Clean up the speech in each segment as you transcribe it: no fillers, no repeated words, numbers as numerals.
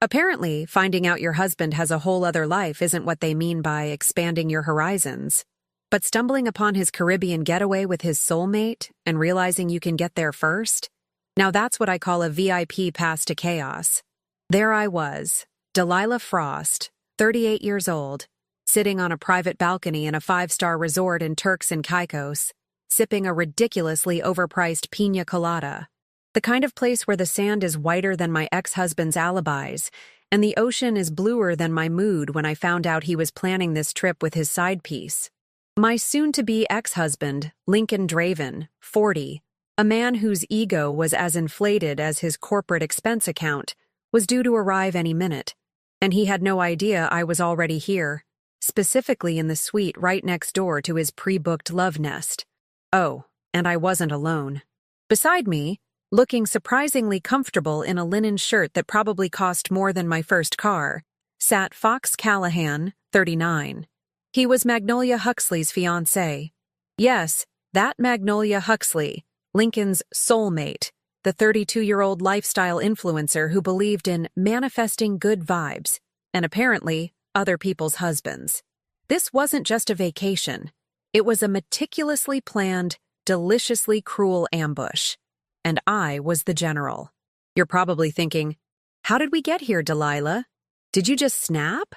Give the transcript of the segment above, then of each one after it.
Apparently, finding out your husband has a whole other life isn't what they mean by expanding your horizons. But stumbling upon his Caribbean getaway with his soulmate and realizing you can get there first? Now that's what I call a VIP pass to chaos. There I was, Delilah Frost, 38 years old, sitting on a private balcony in a 5-star resort in Turks and Caicos, sipping a ridiculously overpriced piña colada. The kind of place where the sand is whiter than my ex-husband's alibis, and the ocean is bluer than my mood when I found out he was planning this trip with his side piece. My soon-to-be ex-husband, Lincoln Draven, 40, a man whose ego was as inflated as his corporate expense account, was due to arrive any minute, and he had no idea I was already here, specifically in the suite right next door to his pre-booked love nest. Oh, and I wasn't alone. Beside me, looking surprisingly comfortable in a linen shirt that probably cost more than my first car, sat Fox Callahan, 39. He was Magnolia Huxley's fiancé. Yes, that Magnolia Huxley, Lincoln's soulmate, the 32-year-old lifestyle influencer who believed in manifesting good vibes, and apparently other people's husbands. This wasn't just a vacation. It was a meticulously planned, deliciously cruel ambush. And I was the general. You're probably thinking, how did we get here, Delilah? Did you just snap?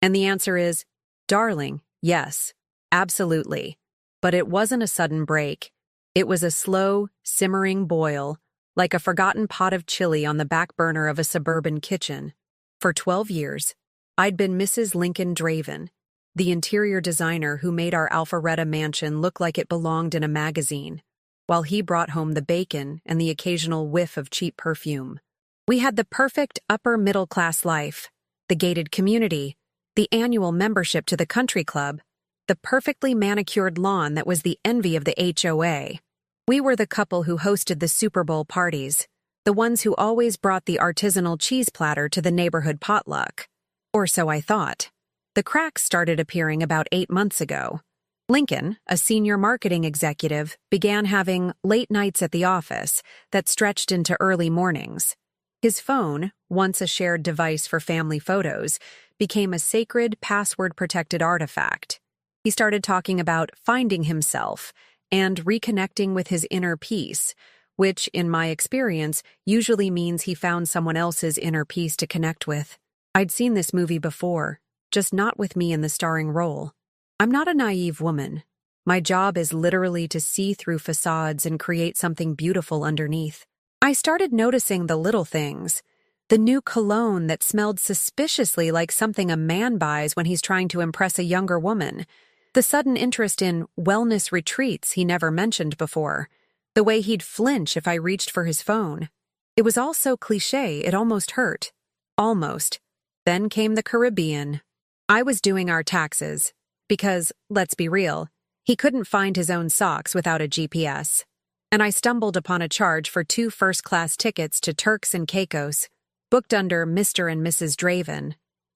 And the answer is, darling, yes, absolutely. But it wasn't a sudden break. It was a slow, simmering boil, like a forgotten pot of chili on the back burner of a suburban kitchen. For 12 years, I'd been Mrs. Lincoln Draven, the interior designer who made our Alpharetta mansion look like it belonged in a magazine, while he brought home the bacon and the occasional whiff of cheap perfume. We had the perfect upper-middle-class life, the gated community, the annual membership to the country club, the perfectly manicured lawn that was the envy of the HOA. We were the couple who hosted the Super Bowl parties, the ones who always brought the artisanal cheese platter to the neighborhood potluck. Or so I thought. The cracks started appearing about 8 months ago. Lincoln, a senior marketing executive, began having late nights at the office that stretched into early mornings. His phone, once a shared device for family photos, became a sacred, password-protected artifact. He started talking about finding himself and reconnecting with his inner peace, which, in my experience, usually means he found someone else's inner peace to connect with. I'd seen this movie before, just not with me in the starring role. I'm not a naive woman. My job is literally to see through facades and create something beautiful underneath. I started noticing the little things. The new cologne that smelled suspiciously like something a man buys when he's trying to impress a younger woman. The sudden interest in wellness retreats he never mentioned before. The way he'd flinch if I reached for his phone. It was all so cliché, it almost hurt. Almost. Then came the Caribbean. I was doing our taxes. Because, let's be real, he couldn't find his own socks without a GPS. And I stumbled upon a charge for 2 first-class tickets to Turks and Caicos, booked under Mr. and Mrs. Draven.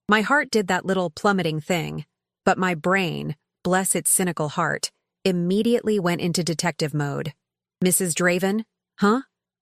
My heart did that little plummeting thing, but my brain, bless its cynical heart, immediately went into detective mode. Mrs. Draven? Huh?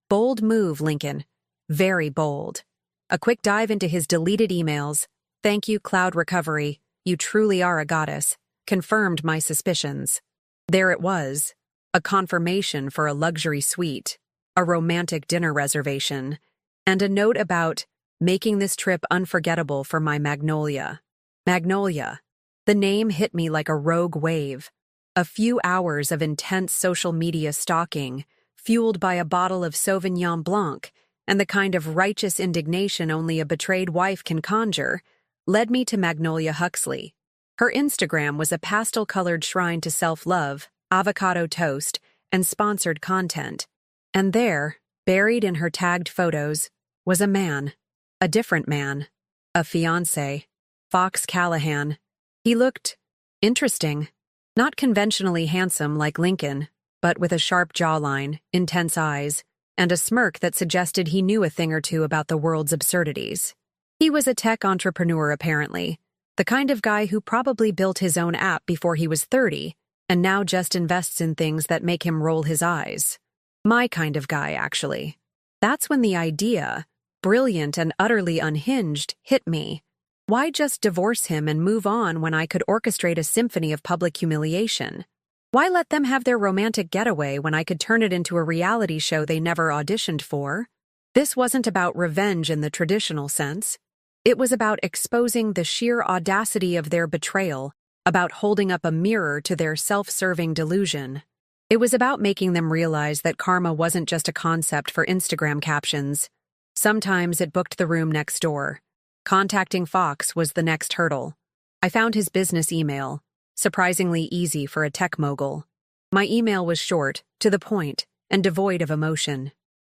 Bold move, Lincoln. Very bold. A quick dive into his deleted emails. Thank you, Cloud Recovery. You truly are a goddess. Confirmed my suspicions. There it was. A confirmation for a luxury suite, a romantic dinner reservation, and a note about making this trip unforgettable for my Magnolia. Magnolia. The name hit me like a rogue wave. A few hours of intense social media stalking, fueled by a bottle of Sauvignon Blanc and the kind of righteous indignation only a betrayed wife can conjure, led me to Magnolia Huxley. Her Instagram was a pastel-colored shrine to self-love, avocado toast, and sponsored content. And there, buried in her tagged photos, was a man. A different man. A fiancé. Fox Callahan. He looked interesting. Not conventionally handsome like Lincoln, but with a sharp jawline, intense eyes, and a smirk that suggested he knew a thing or two about the world's absurdities. He was a tech entrepreneur, apparently, the kind of guy who probably built his own app before he was 30, and now just invests in things that make him roll his eyes. My kind of guy, actually. That's when the idea, brilliant and utterly unhinged, hit me. Why just divorce him and move on when I could orchestrate a symphony of public humiliation? Why let them have their romantic getaway when I could turn it into a reality show they never auditioned for? This wasn't about revenge in the traditional sense. It was about exposing the sheer audacity of their betrayal, about holding up a mirror to their self-serving delusion. It was about making them realize that karma wasn't just a concept for Instagram captions. Sometimes it booked the room next door. Contacting Fox was the next hurdle. I found his business email, surprisingly easy for a tech mogul. My email was short, to the point, and devoid of emotion.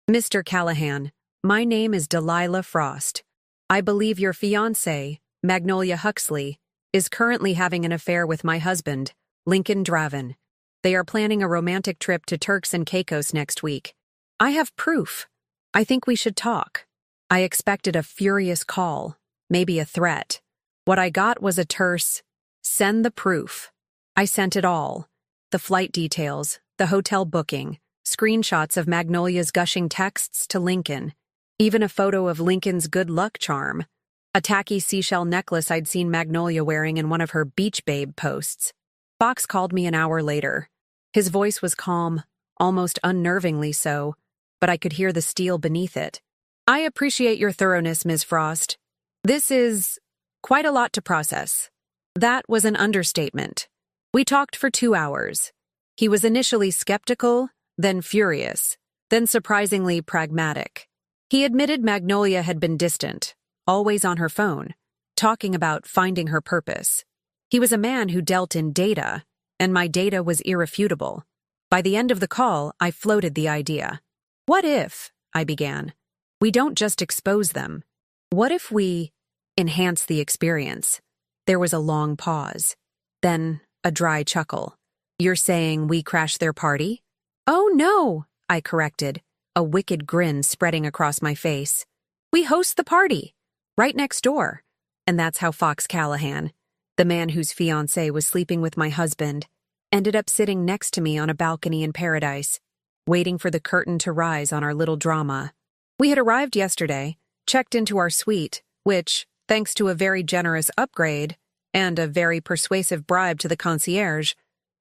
Mr. Callahan, my name is Delilah Frost. I believe your fiancé, Magnolia Huxley, is currently having an affair with my husband, Lincoln Draven. They are planning a romantic trip to Turks and Caicos next week. I have proof. I think we should talk. I expected a furious call, maybe a threat. What I got was a terse, send the proof. I sent it all. The flight details, the hotel booking, screenshots of Magnolia's gushing texts to Lincoln, even a photo of Lincoln's good luck charm, a tacky seashell necklace I'd seen Magnolia wearing in one of her Beach Babe posts. Fox called me an hour later. His voice was calm, almost unnervingly so, but I could hear the steel beneath it. I appreciate your thoroughness, Ms. Frost. This is quite a lot to process. That was an understatement. We talked for 2 hours. He was initially skeptical, then furious, then surprisingly pragmatic. He admitted Magnolia had been distant, always on her phone, talking about finding her purpose. He was a man who dealt in data, and my data was irrefutable. By the end of the call, I floated the idea. What if, I began, we don't just expose them? What if we enhance the experience? There was a long pause. Then a dry chuckle. You're saying we crash their party? Oh no, I corrected, a wicked grin spreading across my face. We host the party, right next door. And that's how Fox Callahan, the man whose fiancé was sleeping with my husband, ended up sitting next to me on a balcony in paradise, waiting for the curtain to rise on our little drama. We had arrived yesterday, checked into our suite, which, thanks to a very generous upgrade and a very persuasive bribe to the concierge,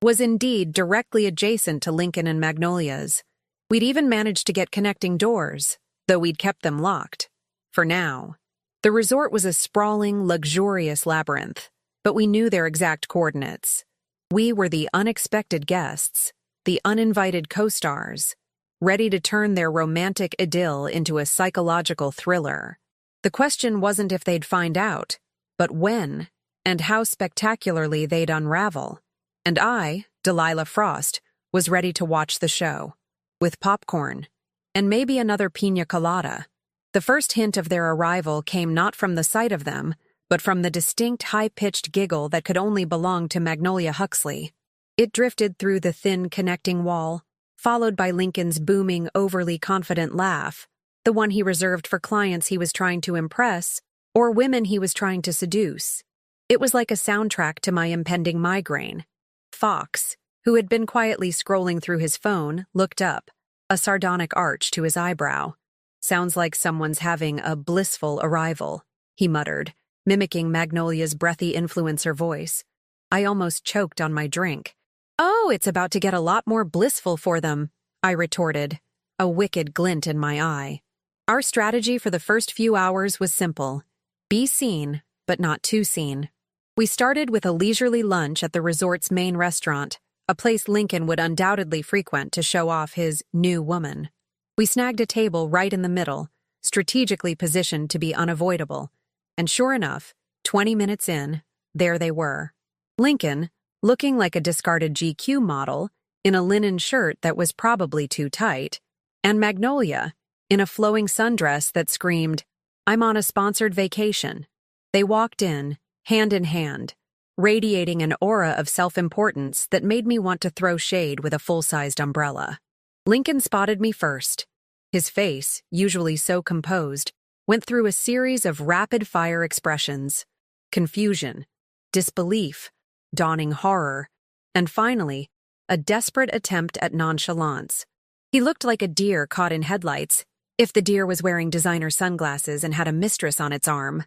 was indeed directly adjacent to Lincoln and Magnolia's. We'd even managed to get connecting doors, though we'd kept them locked. For now. The resort was a sprawling, luxurious labyrinth, but we knew their exact coordinates. We were the unexpected guests, the uninvited co-stars, ready to turn their romantic idyll into a psychological thriller. The question wasn't if they'd find out, but when, and how spectacularly they'd unravel. And I, Delilah Frost, was ready to watch the show. With popcorn, and maybe another pina colada. The first hint of their arrival came not from the sight of them, but from the distinct high-pitched giggle that could only belong to Magnolia Huxley. It drifted through the thin connecting wall, followed by Lincoln's booming, overly confident laugh, the one he reserved for clients he was trying to impress, or women he was trying to seduce. It was like a soundtrack to my impending migraine. Fox, who had been quietly scrolling through his phone, looked up, a sardonic arch to his eyebrow. Sounds like someone's having a blissful arrival, he muttered, mimicking Magnolia's breathy influencer voice. I almost choked on my drink. Oh, it's about to get a lot more blissful for them, I retorted, a wicked glint in my eye. Our strategy for the first few hours was simple. Be seen, but not too seen. We started with a leisurely lunch at the resort's main restaurant, a place Lincoln would undoubtedly frequent to show off his new woman. We snagged a table right in the middle, strategically positioned to be unavoidable. And sure enough, 20 minutes in, there they were. Lincoln, looking like a discarded GQ model, in a linen shirt that was probably too tight, and Magnolia, in a flowing sundress that screamed, "I'm on a sponsored vacation." They walked in hand, radiating an aura of self-importance that made me want to throw shade with a full-sized umbrella. Lincoln spotted me first. His face, usually so composed, went through a series of rapid-fire expressions: confusion, disbelief, dawning horror, and finally, a desperate attempt at nonchalance. He looked like a deer caught in headlights, if the deer was wearing designer sunglasses and had a mistress on its arm.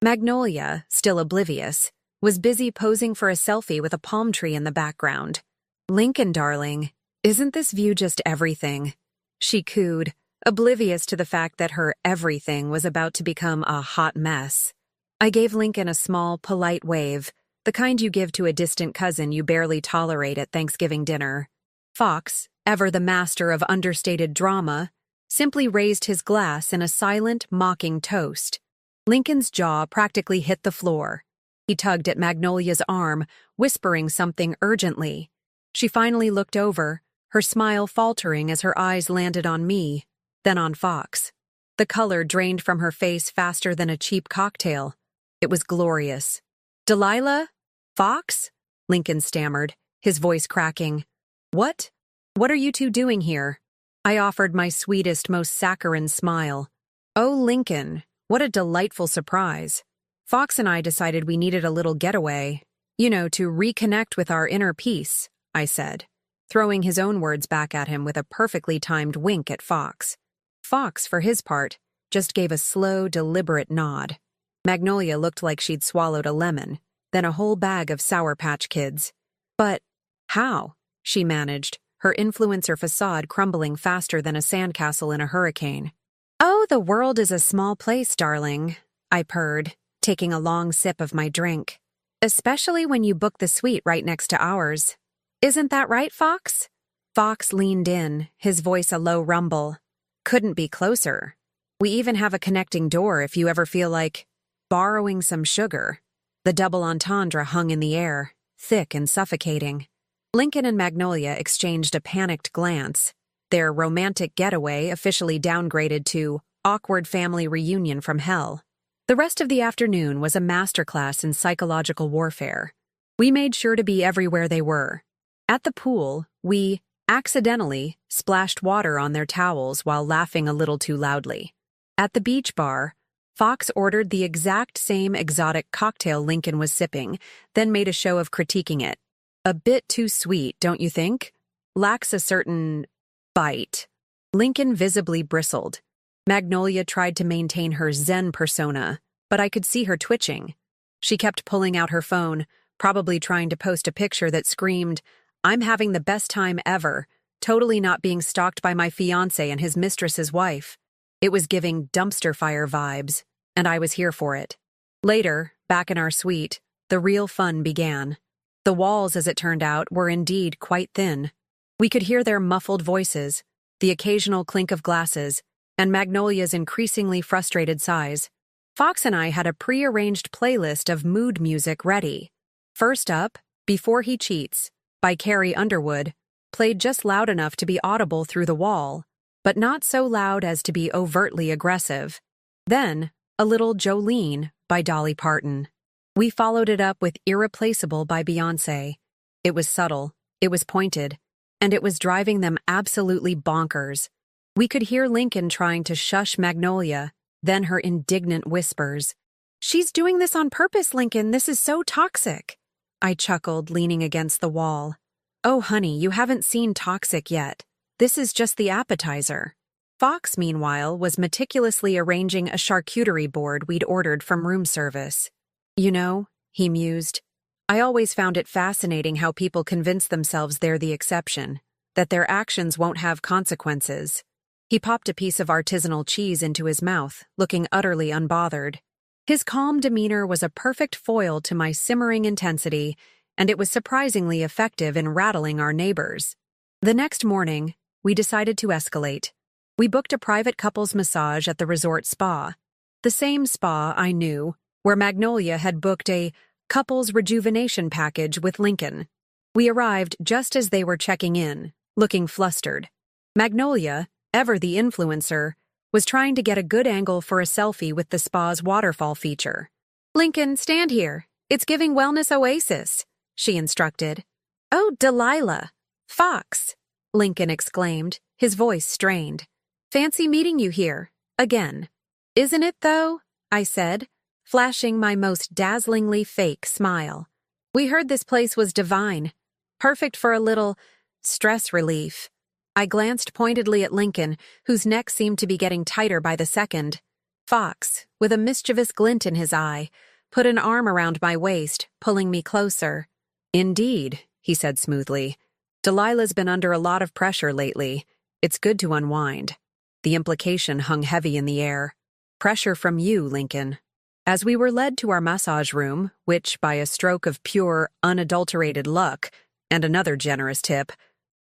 Magnolia, still oblivious, was busy posing for a selfie with a palm tree in the background. "Lincoln, darling, isn't this view just everything?" she cooed, oblivious to the fact that her everything was about to become a hot mess. I gave Lincoln a small, polite wave, the kind you give to a distant cousin you barely tolerate at Thanksgiving dinner. Fox, ever the master of understated drama, simply raised his glass in a silent, mocking toast. Lincoln's jaw practically hit the floor. He tugged at Magnolia's arm, whispering something urgently. She finally looked over, her smile faltering as her eyes landed on me, then on Fox. The color drained from her face faster than a cheap cocktail. It was glorious. "Delilah? Fox?" Lincoln stammered, his voice cracking. "What? What are you two doing here?" I offered my sweetest, most saccharine smile. "Oh, Lincoln, what a delightful surprise. Fox and I decided we needed a little getaway, to reconnect with our inner peace," I said, throwing his own words back at him with a perfectly timed wink at Fox. Fox, for his part, just gave a slow, deliberate nod. Magnolia looked like she'd swallowed a lemon, then a whole bag of Sour Patch Kids. "But how?" she managed, her influencer facade crumbling faster than a sandcastle in a hurricane. "Oh, the world is a small place, darling," I purred, taking a long sip of my drink. "Especially when you book the suite right next to ours. Isn't that right, Fox?" Fox leaned in, his voice a low rumble. "Couldn't be closer. We even have a connecting door if you ever feel like borrowing some sugar." The double entendre hung in the air, thick and suffocating. Lincoln and Magnolia exchanged a panicked glance, their romantic getaway officially downgraded to awkward family reunion from hell. The rest of the afternoon was a masterclass in psychological warfare. We made sure to be everywhere they were. At the pool, we accidentally splashed water on their towels while laughing a little too loudly. At the beach bar, Fox ordered the exact same exotic cocktail Lincoln was sipping, then made a show of critiquing it. "A bit too sweet, don't you think? Lacks a certain bite." Lincoln visibly bristled. Magnolia tried to maintain her Zen persona, but I could see her twitching. She kept pulling out her phone, probably trying to post a picture that screamed, "I'm having the best time ever, totally not being stalked by my fiancé and his mistress's wife." It was giving dumpster fire vibes, and I was here for it. Later, back in our suite, the real fun began. The walls, as it turned out, were indeed quite thin. We could hear their muffled voices, the occasional clink of glasses, and Magnolia's increasingly frustrated sighs. Fox and I had a pre-arranged playlist of mood music ready. First up, "Before He Cheats," by Carrie Underwood, played just loud enough to be audible through the wall, but not so loud as to be overtly aggressive. Then, a little "Jolene" by Dolly Parton. We followed it up with "Irreplaceable" by Beyoncé. It was subtle, it was pointed, and it was driving them absolutely bonkers. We could hear Lincoln trying to shush Magnolia, then her indignant whispers. "She's doing this on purpose, Lincoln, this is so toxic." I chuckled, leaning against the wall. "Oh, honey, you haven't seen toxic yet. This is just the appetizer." Fox, meanwhile, was meticulously arranging a charcuterie board we'd ordered from room service. He mused, "I always found it fascinating how people convince themselves they're the exception, that their actions won't have consequences." He popped a piece of artisanal cheese into his mouth, looking utterly unbothered. His calm demeanor was a perfect foil to my simmering intensity, and it was surprisingly effective in rattling our neighbors. The next morning, we decided to escalate. We booked a private couples massage at the resort spa. The same spa I knew, where Magnolia had booked a couples rejuvenation package with Lincoln. We arrived just as they were checking in, looking flustered. Magnolia, ever the influencer, was trying to get a good angle for a selfie with the spa's waterfall feature. "Lincoln, stand here. It's giving wellness oasis," she instructed. "Oh, Delilah. Fox," Lincoln exclaimed, his voice strained. "Fancy meeting you here, again." "Isn't it, though?" I said, flashing my most dazzlingly fake smile. "We heard this place was divine, perfect for a little stress relief." I glanced pointedly at Lincoln, whose neck seemed to be getting tighter by the second. Fox, with a mischievous glint in his eye, put an arm around my waist, pulling me closer. "Indeed," he said smoothly. "Delilah's been under a lot of pressure lately. It's good to unwind." The implication hung heavy in the air. "Pressure from you, Lincoln." As we were led to our massage room, which, by a stroke of pure, unadulterated luck, and another generous tip,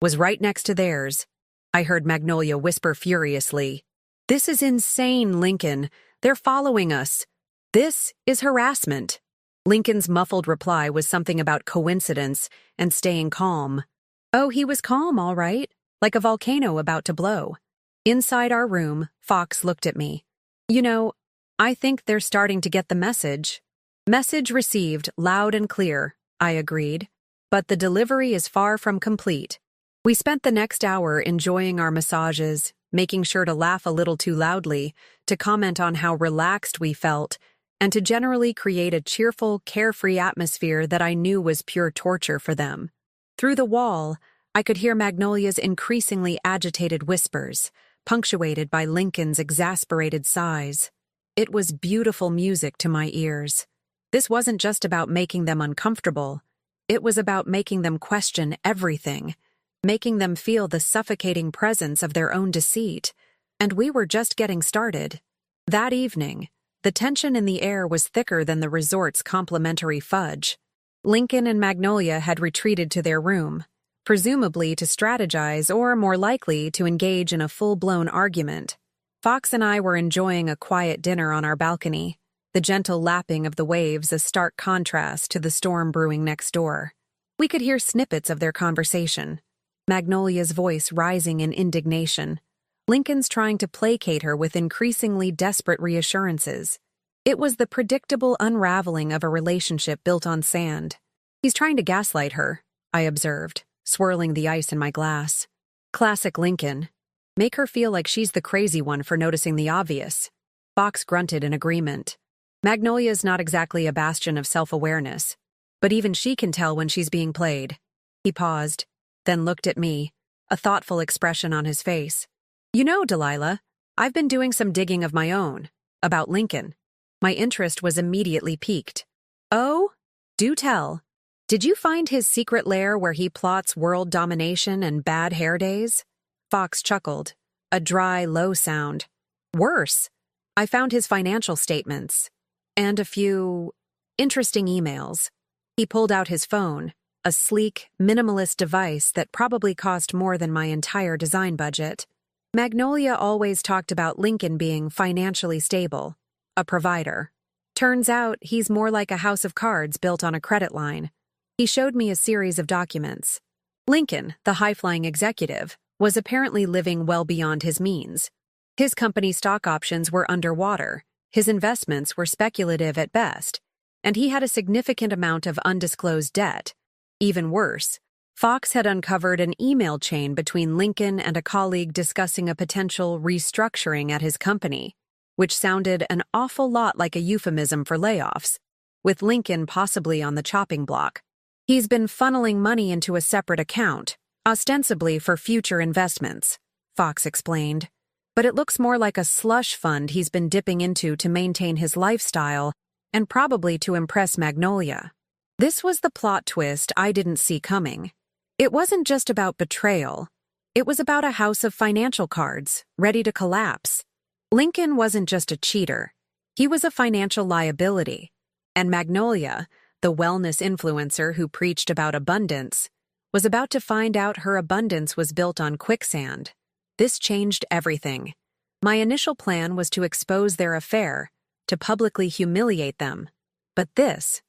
was right next to theirs, I heard Magnolia whisper furiously, "This is insane, Lincoln. They're following us. This is harassment." Lincoln's muffled reply was something about coincidence and staying calm. Oh, he was calm, all right, like a volcano about to blow. Inside our room, Fox looked at me. "You know, I think they're starting to get the message." "Message received, loud and clear," I agreed. "But the delivery is far from complete." We spent the next hour enjoying our massages, making sure to laugh a little too loudly, to comment on how relaxed we felt, and to generally create a cheerful, carefree atmosphere that I knew was pure torture for them. Through the wall, I could hear Magnolia's increasingly agitated whispers, punctuated by Lincoln's exasperated sighs. It was beautiful music to my ears. This wasn't just about making them uncomfortable. It was about making them question everything, making them feel the suffocating presence of their own deceit. And we were just getting started. That evening, the tension in the air was thicker than the resort's complimentary fudge. Lincoln and Magnolia had retreated to their room, presumably to strategize or, more likely, to engage in a full-blown argument. Fox and I were enjoying a quiet dinner on our balcony, the gentle lapping of the waves a stark contrast to the storm brewing next door. We could hear snippets of their conversation, Magnolia's voice rising in indignation, Lincoln's trying to placate her with increasingly desperate reassurances. It was the predictable unraveling of a relationship built on sand. "He's trying to gaslight her," I observed, swirling the ice in my glass. "Classic Lincoln. Make her feel like she's the crazy one for noticing the obvious." Fox grunted in agreement. "Magnolia's not exactly a bastion of self-awareness, but even she can tell when she's being played." He paused, then looked at me, a thoughtful expression on his face. "You know, Delilah, I've been doing some digging of my own, about Lincoln." My interest was immediately piqued. "Oh? Do tell. Did you find his secret lair where he plots world domination and bad hair days?" Fox chuckled, a dry, low sound. "Worse. I found his financial statements. And a few interesting emails." He pulled out his phone, a sleek, minimalist device that probably cost more than my entire design budget. Magnolia always talked about Lincoln being financially stable, a provider. Turns out he's more like a house of cards built on a credit line. He showed me a series of documents. Lincoln, the high-flying executive, was apparently living well beyond his means. His company stock options were underwater, his investments were speculative at best, and he had a significant amount of undisclosed debt. Even worse, Fox had uncovered an email chain between Lincoln and a colleague discussing a potential restructuring at his company, which sounded an awful lot like a euphemism for layoffs, with Lincoln possibly on the chopping block. "He's been funneling money into a separate account, ostensibly for future investments," Fox explained. "But it looks more like a slush fund he's been dipping into to maintain his lifestyle and probably to impress Magnolia." This was the plot twist I didn't see coming. It wasn't just about betrayal. It was about a house of financial cards, ready to collapse. Lincoln wasn't just a cheater. He was a financial liability. And Magnolia, the wellness influencer who preached about abundance, was about to find out her abundance was built on quicksand. This changed everything. My initial plan was to expose their affair, to publicly humiliate them. But this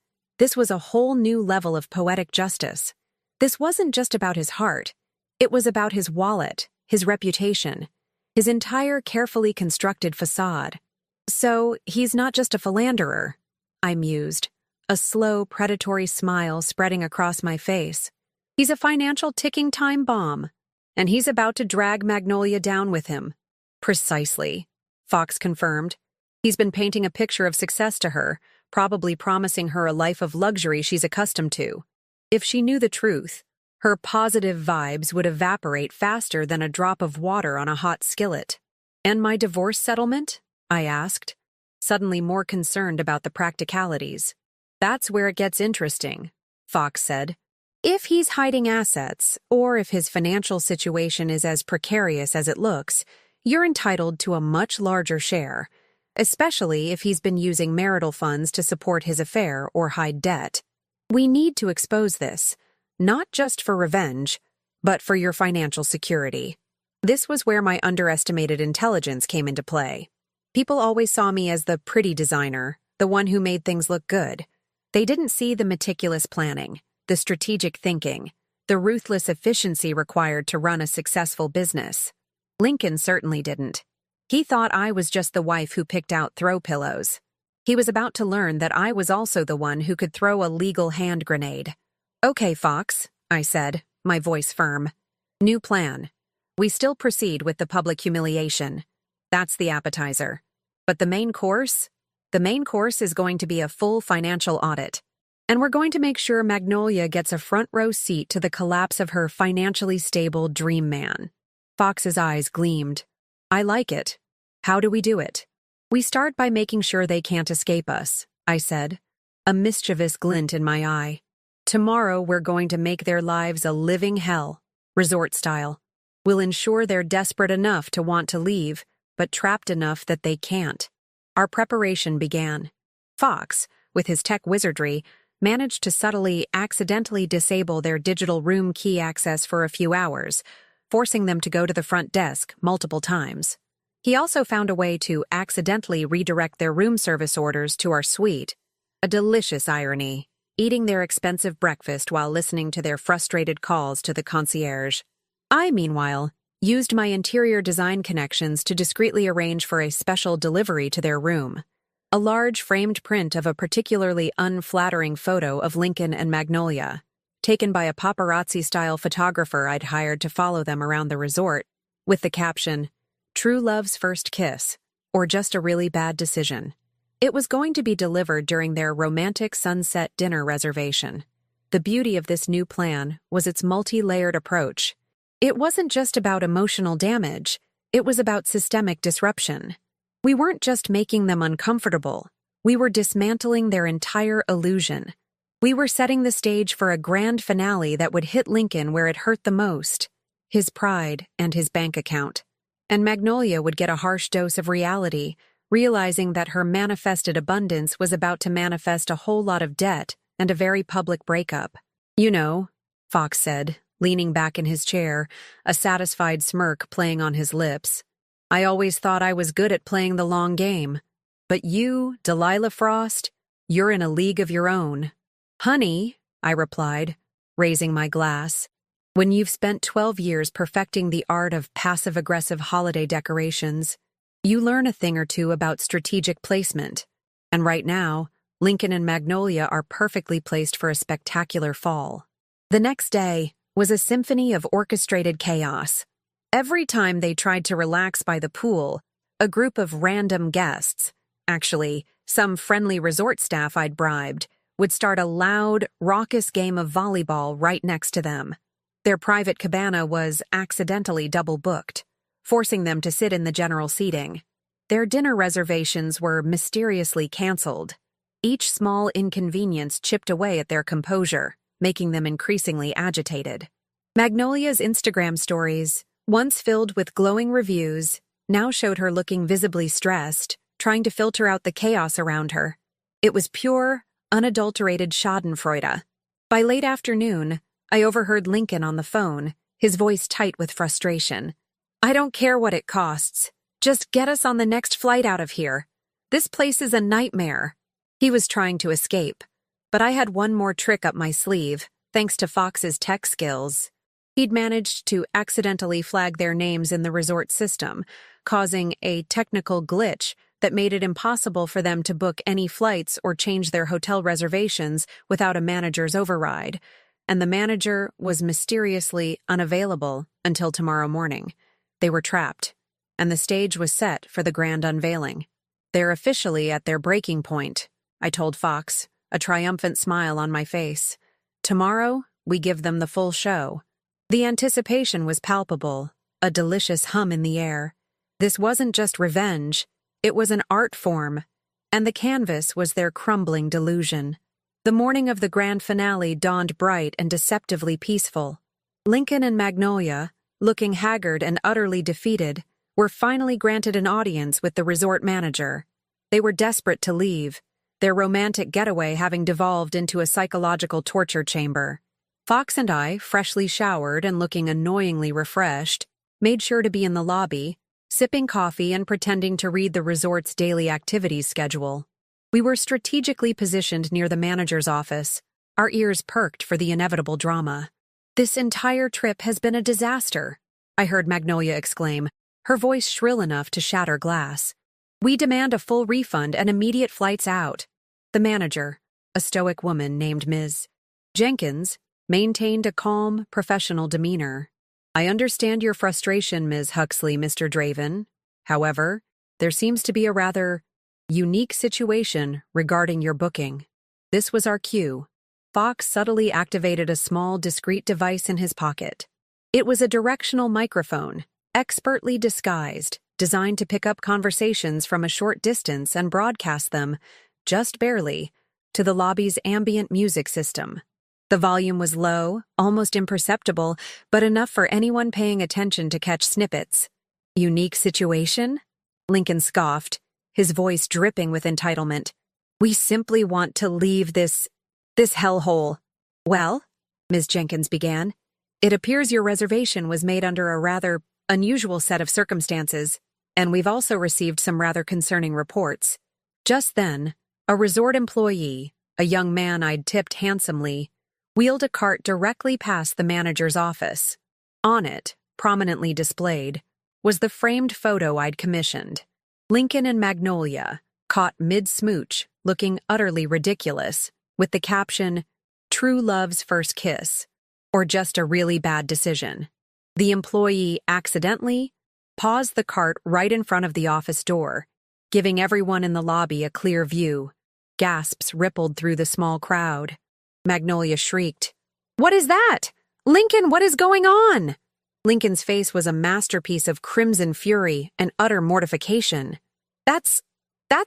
was a whole new level of poetic justice. This wasn't just about his heart. It was about his wallet, his reputation, his entire carefully constructed facade. "So, he's not just a philanderer," I mused, a slow, predatory smile spreading across my face. "He's a financial ticking time bomb, and he's about to drag Magnolia down with him." "Precisely," Fox confirmed. "He's been painting a picture of success to her, probably promising her a life of luxury she's accustomed to. If she knew the truth, Her positive vibes would evaporate faster than a drop of water on a hot skillet. "And my divorce settlement?" I asked, suddenly more concerned about the practicalities. "That's where it gets interesting," Fox said. "If he's hiding assets, or if his financial situation is as precarious as it looks, you're entitled to a much larger share, especially if he's been using marital funds to support his affair or hide debt. We need to expose this, not just for revenge, but for your financial security." This was where my underestimated intelligence came into play. People always saw me as the pretty designer, the one who made things look good. They didn't see the meticulous planning, the strategic thinking, the ruthless efficiency required to run a successful business. Lincoln certainly didn't. He thought I was just the wife who picked out throw pillows. He was about to learn that I was also the one who could throw a legal hand grenade. "Okay, Fox," I said, my voice firm. "New plan. We still proceed with the public humiliation. That's the appetizer. But the main course? The main course is going to be a full financial audit. And we're going to make sure Magnolia gets a front row seat to the collapse of her financially stable dream man." Fox's eyes gleamed. "I like it. How do we do it?" "We start by making sure they can't escape us," I said, a mischievous glint in my eye. "Tomorrow we're going to make their lives a living hell, resort style. We'll ensure they're desperate enough to want to leave, but trapped enough that they can't." Our preparation began. Fox, with his tech wizardry, managed to subtly, accidentally disable their digital room key access for a few hours, forcing them to go to the front desk multiple times. He also found a way to accidentally redirect their room service orders to our suite. A delicious irony, eating their expensive breakfast while listening to their frustrated calls to the concierge. I, meanwhile, used my interior design connections to discreetly arrange for a special delivery to their room. A large framed print of a particularly unflattering photo of Lincoln and Magnolia, taken by a paparazzi-style photographer I'd hired to follow them around the resort, with the caption, "True Love's First Kiss," or just a really bad decision. It was going to be delivered during their romantic sunset dinner reservation. The beauty of this new plan was its multi-layered approach. It wasn't just about emotional damage, it was about systemic disruption. We weren't just making them uncomfortable, we were dismantling their entire illusion. We were setting the stage for a grand finale that would hit Lincoln where it hurt the most, his pride and his bank account. And Magnolia would get a harsh dose of reality, realizing that her manifested abundance was about to manifest a whole lot of debt and a very public breakup. "You know," Fox said, leaning back in his chair, a satisfied smirk playing on his lips, "I always thought I was good at playing the long game. But you, Delilah Frost, you're in a league of your own." "Honey," I replied, raising my glass, "when you've spent 12 years perfecting the art of passive-aggressive holiday decorations, you learn a thing or two about strategic placement. And right now, Lincoln and Magnolia are perfectly placed for a spectacular fall." The next day was a symphony of orchestrated chaos. Every time they tried to relax by the pool, a group of random guests, actually, some friendly resort staff I'd bribed, would start a loud, raucous game of volleyball right next to them. Their private cabana was accidentally double-booked, forcing them to sit in the general seating. Their dinner reservations were mysteriously canceled. Each small inconvenience chipped away at their composure, making them increasingly agitated. Magnolia's Instagram stories, once filled with glowing reviews, now showed her looking visibly stressed, trying to filter out the chaos around her. It was pure, unadulterated schadenfreude. By late afternoon, I overheard Lincoln on the phone, his voice tight with frustration. "I don't care what it costs. Just get us on the next flight out of here. This place is a nightmare." He was trying to escape, but I had one more trick up my sleeve, thanks to Fox's tech skills. He'd managed to accidentally flag their names in the resort system, causing a technical glitch that made it impossible for them to book any flights or change their hotel reservations without a manager's override, and the manager was mysteriously unavailable until tomorrow morning. They were trapped, and the stage was set for the grand unveiling. "They're officially at their breaking point," I told Fox, a triumphant smile on my face. "Tomorrow, we give them the full show. The anticipation was palpable, a delicious hum in the air. This wasn't just revenge, it was an art form, and the canvas was their crumbling delusion. The morning of the grand finale dawned bright and deceptively peaceful. Lincoln and Magnolia, looking haggard and utterly defeated, were finally granted an audience with the resort manager. They were desperate to leave, their romantic getaway having devolved into a psychological torture chamber. Fox and I, freshly showered and looking annoyingly refreshed, made sure to be in the lobby, sipping coffee and pretending to read the resort's daily activities schedule. We were strategically positioned near the manager's office, our ears perked for the inevitable drama. "This entire trip has been a disaster," I heard Magnolia exclaim, her voice shrill enough to shatter glass. "We demand a full refund and immediate flights out." The manager, a stoic woman named Ms. Jenkins, maintained a calm, professional demeanor. "I understand your frustration, Ms. Huxley, Mr. Draven. However, there seems to be a rather unique situation regarding your booking." This was our cue. Fox subtly activated a small, discreet device in his pocket. It was a directional microphone, expertly disguised, designed to pick up conversations from a short distance and broadcast them, just barely, to the lobby's ambient music system. The volume was low, almost imperceptible, but enough for anyone paying attention to catch snippets. "Unique situation?" Lincoln scoffed, his voice dripping with entitlement. "We simply want to leave this hellhole." "Well," Ms. Jenkins began, "it appears your reservation was made under a rather unusual set of circumstances, and we've also received some rather concerning reports." Just then, a resort employee, a young man I'd tipped handsomely, wheeled a cart directly past the manager's office. On it, prominently displayed, was the framed photo I'd commissioned. Lincoln and Magnolia, caught mid-smooch, looking utterly ridiculous, with the caption, "True Love's First Kiss," or just a really bad decision. The employee accidentally paused the cart right in front of the office door, giving everyone in the lobby a clear view. Gasps rippled through the small crowd. Magnolia shrieked, "What is that? Lincoln, what is going on?" Lincoln's face was a masterpiece of crimson fury and utter mortification. That's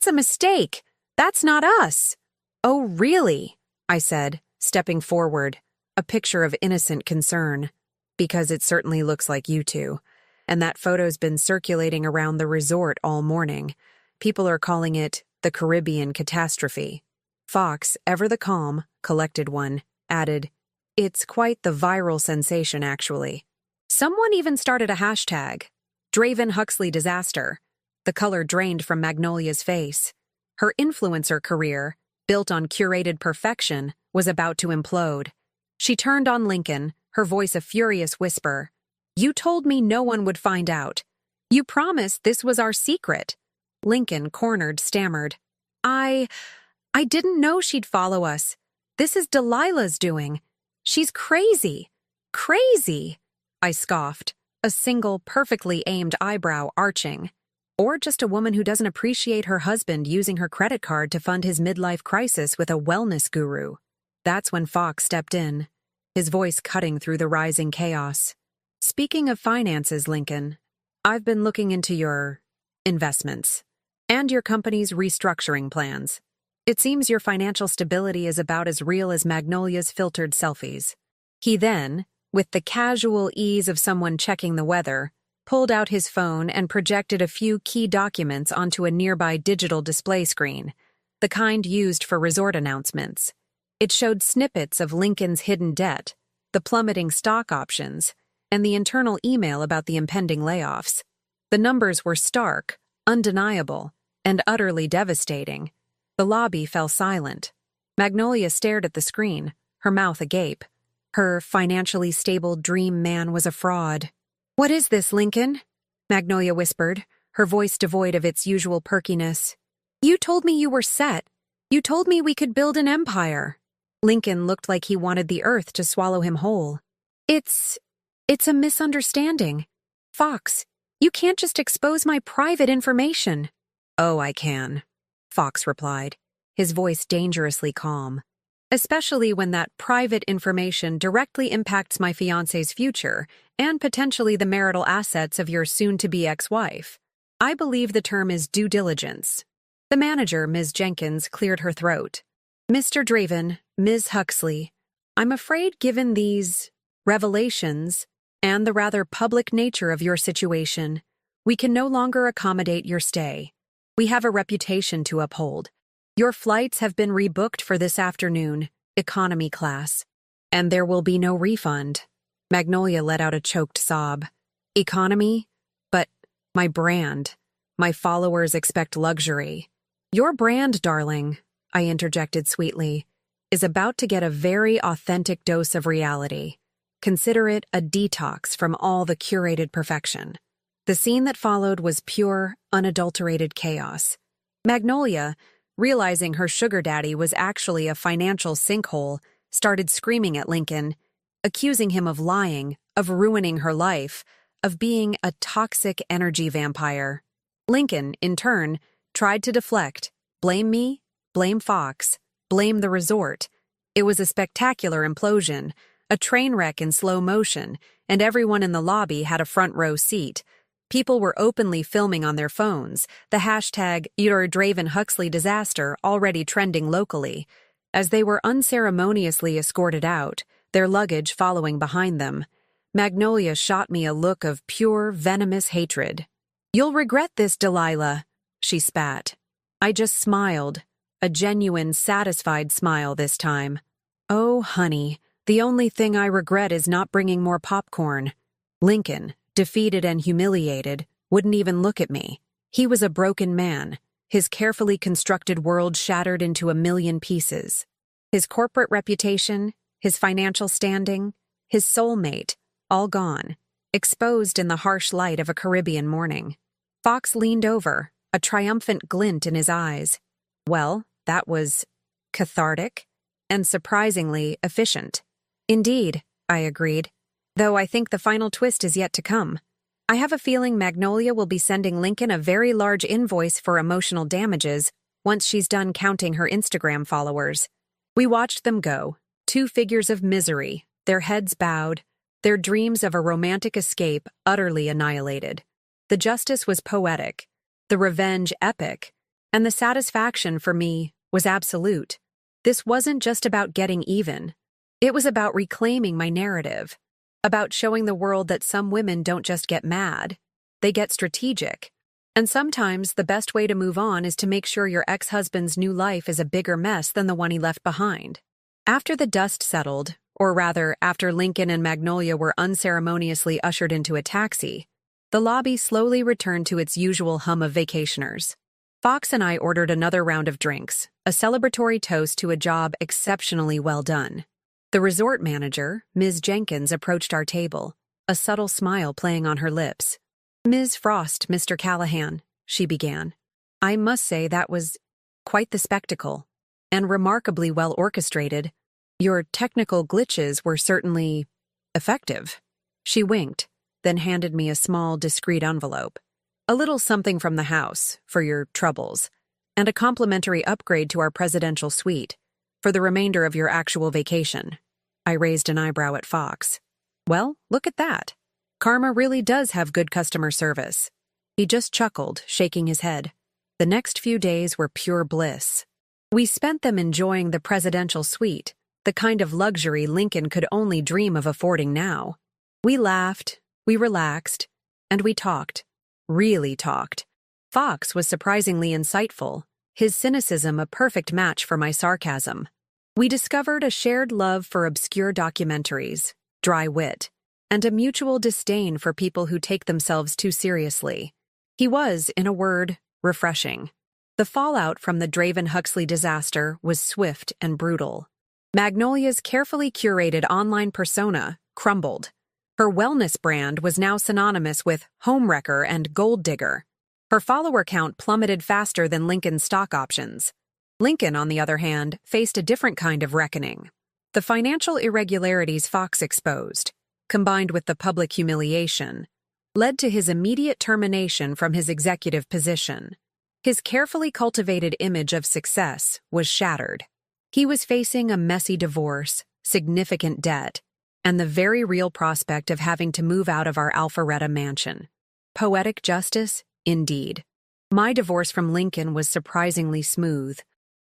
a mistake. That's not us." "Oh, really?" I said, stepping forward, a picture of innocent concern. "Because it certainly looks like you two. And that photo's been circulating around the resort all morning. People are calling it the Caribbean Catastrophe." Fox, ever the calm, collected one, added, "It's quite the viral sensation, actually. Someone even started a hashtag, Draven Huxley Disaster." The color drained from Magnolia's face. Her influencer career, built on curated perfection, was about to implode. She turned on Lincoln, her voice a furious whisper. "You told me no one would find out. You promised this was our secret." Lincoln, cornered, stammered, I didn't know she'd follow us. This is Delilah's doing. She's crazy. Crazy," I scoffed, a single, perfectly aimed eyebrow arching. Or just a woman who doesn't appreciate her husband using her credit card to fund his midlife crisis with a wellness guru. That's when Fox stepped in, his voice cutting through the rising chaos. "Speaking of finances, Lincoln, I've been looking into your investments and your company's restructuring plans. It seems your financial stability is about as real as Magnolia's filtered selfies." He then, with the casual ease of someone checking the weather, pulled out his phone and projected a few key documents onto a nearby digital display screen, the kind used for resort announcements. It showed snippets of Lincoln's hidden debt, the plummeting stock options, and the internal email about the impending layoffs. The numbers were stark, undeniable, and utterly devastating. The lobby fell silent. Magnolia stared at the screen, her mouth agape. Her financially stable dream man was a fraud. "What is this, Lincoln?" Magnolia whispered, her voice devoid of its usual perkiness. "You told me you were set. You told me we could build an empire." Lincoln looked like he wanted the earth to swallow him whole. It's a misunderstanding. Fox, you can't just expose my private information." "Oh, I can," Fox replied, his voice dangerously calm. especially when that private information directly impacts my fiancé's future and potentially the marital assets of your soon-to-be ex-wife. I believe the term is due diligence. The manager, Ms. Jenkins, cleared her throat. Mr. Draven, Ms. Huxley, I'm afraid given these revelations and the rather public nature of your situation, we can no longer accommodate your stay. We have a reputation to uphold. Your flights have been rebooked for this afternoon, economy class, and there will be no refund. Magnolia let out a choked sob. Economy? But my brand. My followers expect luxury. Your brand, darling, I interjected sweetly, is about to get a very authentic dose of reality. Consider it a detox from all the curated perfection. The scene that followed was pure, unadulterated chaos. Magnolia, realizing her sugar daddy was actually a financial sinkhole, started screaming at Lincoln, accusing him of lying, of ruining her life, of being a toxic energy vampire. Lincoln, in turn, tried to deflect. Blame me, blame Fox, blame the resort. It was a spectacular implosion, a train wreck in slow motion, and everyone in the lobby had a front row seat. People were openly filming on their phones, the hashtag #Draven-Huxley disaster already trending locally. As they were unceremoniously escorted out, their luggage following behind them, Magnolia shot me a look of pure, venomous hatred. You'll regret this, Delilah, she spat. I just smiled, a genuine, satisfied smile this time. Oh, honey, the only thing I regret is not bringing more popcorn. Lincoln, defeated and humiliated, wouldn't even look at me. He was a broken man, his carefully constructed world shattered into a million pieces. His corporate reputation, his financial standing, his soulmate, all gone, exposed in the harsh light of a Caribbean morning. Fox leaned over, a triumphant glint in his eyes. Well, that was cathartic and surprisingly efficient. Indeed, I agreed, though I think the final twist is yet to come. I have a feeling Magnolia will be sending Lincoln a very large invoice for emotional damages once she's done counting her Instagram followers. We watched them go, two figures of misery, their heads bowed, their dreams of a romantic escape utterly annihilated. The justice was poetic, the revenge epic, and the satisfaction for me was absolute. This wasn't just about getting even. It was about reclaiming my narrative, about showing the world that some women don't just get mad, they get strategic. And sometimes the best way to move on is to make sure your ex-husband's new life is a bigger mess than the one he left behind. After the dust settled, or rather, after Lincoln and Magnolia were unceremoniously ushered into a taxi, the lobby slowly returned to its usual hum of vacationers. Fox and I ordered another round of drinks, a celebratory toast to a job exceptionally well done. The resort manager, Ms. Jenkins, approached our table, a subtle smile playing on her lips. Ms. Frost, Mr. Callahan, she began. I must say that was quite the spectacle, and remarkably well orchestrated. Your technical glitches were certainly effective. She winked, then handed me a small, discreet envelope. A little something from the house, for your troubles, and a complimentary upgrade to our presidential suite, for the remainder of your actual vacation. I raised an eyebrow at Fox. Well, look at that. Karma really does have good customer service. He just chuckled, shaking his head. The next few days were pure bliss. We spent them enjoying the presidential suite, the kind of luxury Lincoln could only dream of affording now. We laughed, we relaxed, and we talked. Really talked. Fox was surprisingly insightful, his cynicism a perfect match for my sarcasm. We discovered a shared love for obscure documentaries, dry wit, and a mutual disdain for people who take themselves too seriously. He was, in a word, refreshing. The fallout from the Draven-Huxley disaster was swift and brutal. Magnolia's carefully curated online persona crumbled. Her wellness brand was now synonymous with homewrecker and gold digger. Her follower count plummeted faster than Lincoln's stock options. Lincoln, on the other hand, faced a different kind of reckoning. The financial irregularities Fox exposed, combined with the public humiliation, led to his immediate termination from his executive position. His carefully cultivated image of success was shattered. He was facing a messy divorce, significant debt, and the very real prospect of having to move out of our Alpharetta mansion. Poetic justice, indeed. My divorce from Lincoln was surprisingly smooth,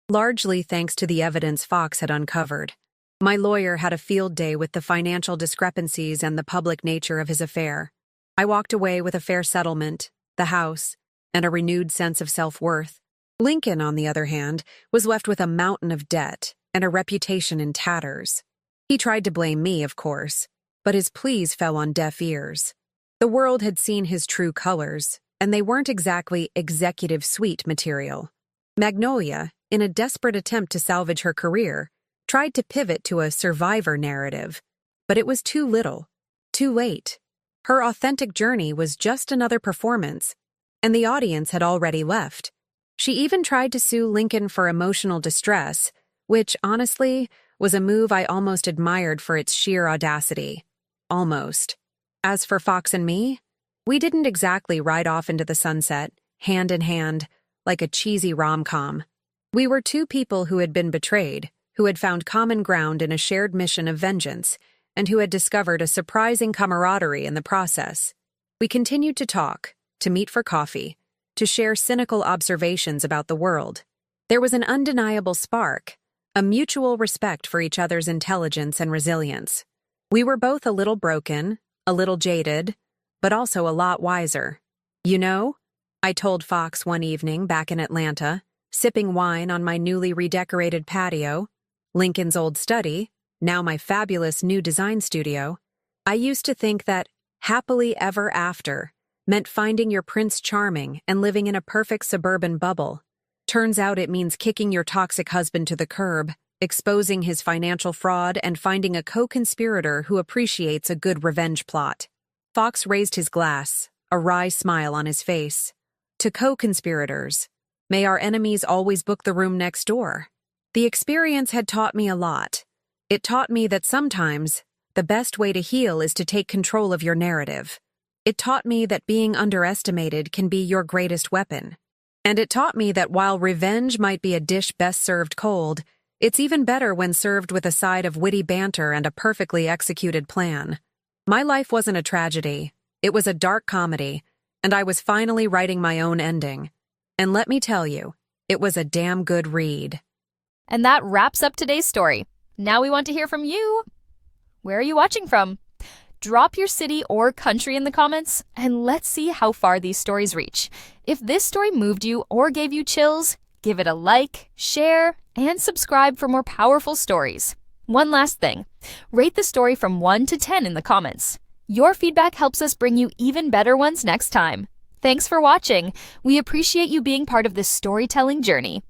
largely thanks to the evidence Fox had uncovered. My lawyer had a field day with the financial discrepancies and the public nature of his affair. I walked away with a fair settlement, the house, and a renewed sense of self-worth. Lincoln, on the other hand, was left with a mountain of debt and a reputation in tatters. He tried to blame me, of course, but his pleas fell on deaf ears. The world had seen his true colors, and they weren't exactly executive suite material. Magnolia, in a desperate attempt to salvage her career, tried to pivot to a survivor narrative, but it was too little, too late. Her authentic journey was just another performance, and the audience had already left. She even tried to sue Lincoln for emotional distress, which, honestly, was a move I almost admired for its sheer audacity. Almost. As for Fox and me, we didn't exactly ride off into the sunset, hand in hand, like a cheesy rom-com. We were two people who had been betrayed, who had found common ground in a shared mission of vengeance, and who had discovered a surprising camaraderie in the process. We continued to talk, to meet for coffee, to share cynical observations about the world. There was an undeniable spark, a mutual respect for each other's intelligence and resilience. We were both a little broken, a little jaded, but also a lot wiser. You know, I told Fox one evening back in Atlanta, sipping wine on my newly redecorated patio, Lincoln's old study, now my fabulous new design studio, I used to think that happily ever after meant finding your Prince Charming and living in a perfect suburban bubble. Turns out it means kicking your toxic husband to the curb, exposing his financial fraud, and finding a co-conspirator who appreciates a good revenge plot. Fox raised his glass, a wry smile on his face. To co-conspirators, may our enemies always book the room next door. The experience had taught me a lot. It taught me that sometimes the best way to heal is to take control of your narrative. It taught me that being underestimated can be your greatest weapon. And it taught me that while revenge might be a dish best served cold, it's even better when served with a side of witty banter and a perfectly executed plan. My life wasn't a tragedy. It was a dark comedy, and I was finally writing my own ending. And let me tell you, it was a damn good read. And that wraps up today's story. Now we want to hear from you. Where are you watching from? Drop your city or country in the comments, and let's see how far these stories reach. If this story moved you or gave you chills, give it a like, share, and subscribe for more powerful stories. One last thing, rate the story from 1 to 10 in the comments. Your feedback helps us bring you even better ones next time. Thanks for watching. We appreciate you being part of this storytelling journey.